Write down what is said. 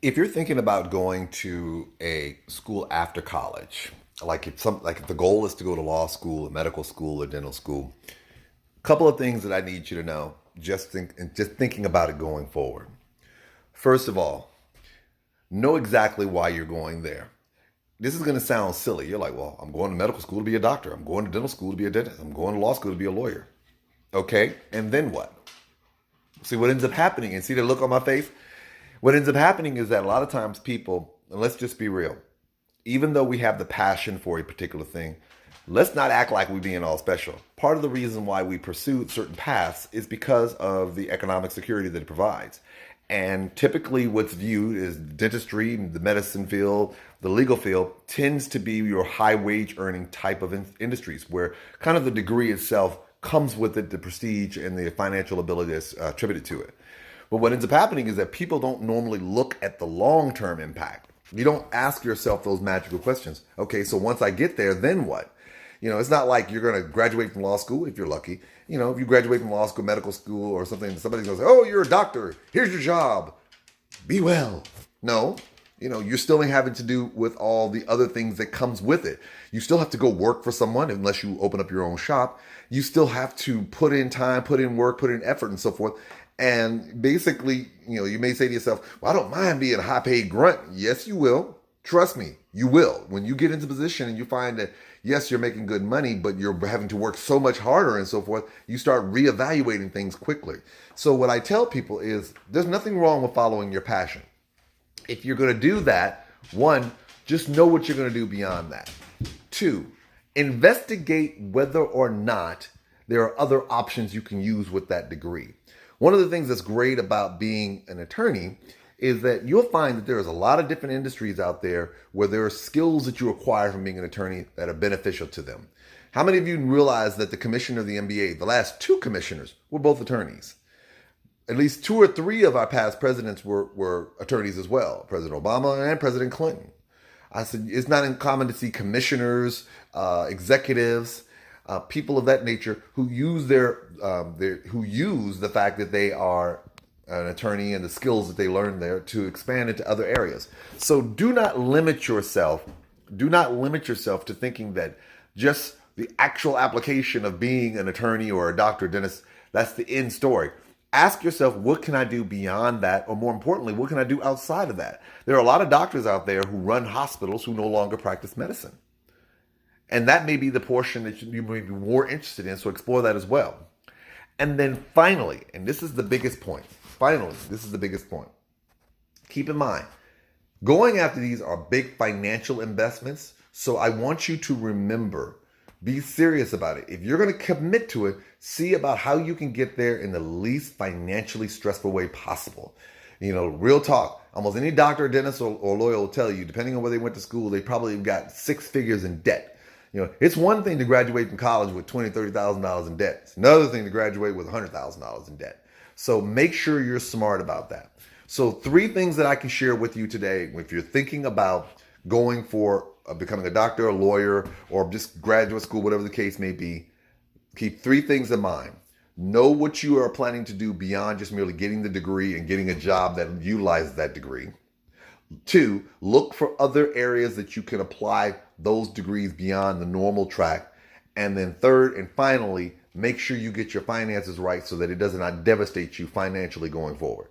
If you're thinking about going to a school after college, like if the goal is to go to law school, or medical school, or dental school, a couple of things that I need you to know just thinking about it going forward. First of all, know exactly why you're going there. This is going to sound silly. You're like, well, I'm going to medical school to be a doctor. I'm going to dental school to be a dentist. I'm going to law school to be a lawyer. Okay, and then what? See what ends up happening, and see the look on my face? What ends up happening is that a lot of times people, and let's just be real, even though we have the passion for a particular thing, let's not act like we're being all special. Part of the reason why we pursue certain paths is because of the economic security that it provides. And typically what's viewed as dentistry, the medicine field, the legal field tends to be your high wage earning type of industries where kind of the degree itself comes with it, the prestige and the financial ability that's attributed to it. But what ends up happening is that people don't normally look at the long-term impact. You don't ask yourself those magical questions. Okay, so once I get there, then what? It's not like you're going to graduate from law school if you're lucky. If you graduate from law school, medical school, or something, somebody's going to say, oh, you're a doctor. Here's your job. Be well. No, you're still having to do with all the other things that comes with it. You still have to go work for someone unless you open up your own shop. You still have to put in time, put in work, put in effort and so forth. And basically, you may say to yourself, well, I don't mind being a high paid grunt. Yes, you will. Trust me, you will. When you get into position and you find that, yes, you're making good money, but you're having to work so much harder and so forth, you start reevaluating things quickly. So what I tell people is there's nothing wrong with following your passion. If you're going to do that, one, just know what you're going to do beyond that. Two, investigate whether or not there are other options you can use with that degree. One of the things that's great about being an attorney is that you'll find that there's a lot of different industries out there where there are skills that you acquire from being an attorney that are beneficial to them. How many of you realize that the commissioner of the NBA, the last two commissioners, were both attorneys? At least two or three of our past presidents were attorneys as well, President Obama and President Clinton. I said it's not uncommon to see commissioners, executives, people of that nature who use who use the fact that they are an attorney and the skills that they learn there to expand into other areas. So do not limit yourself. Do not limit yourself to thinking that just the actual application of being an attorney or a doctor, dentist, that's the end story. Ask yourself, what can I do beyond that? Or more importantly, what can I do outside of that? There are a lot of doctors out there who run hospitals who no longer practice medicine. And that may be the portion that you may be more interested in, so explore that as well. And then finally, and this is the biggest point, keep in mind, going after these are big financial investments, so I want you to remember, be serious about it. If you're going to commit to it, see about how you can get there in the least financially stressful way possible. Real talk, almost any doctor, dentist, or lawyer will tell you, depending on where they went to school, they probably got six figures in debt. It's one thing to graduate from college with $20,000, $30,000 in debt. It's another thing to graduate with $100,000 in debt. So make sure you're smart about that. So 3 things that I can share with you today, if you're thinking about going for becoming a doctor, a lawyer, or just graduate school, whatever the case may be, keep 3 things in mind. Know what you are planning to do beyond just merely getting the degree and getting a job that utilizes that degree. 2, look for other areas that you can apply those degrees beyond the normal track. And then 3rd and finally, make sure you get your finances right so that it does not devastate you financially going forward.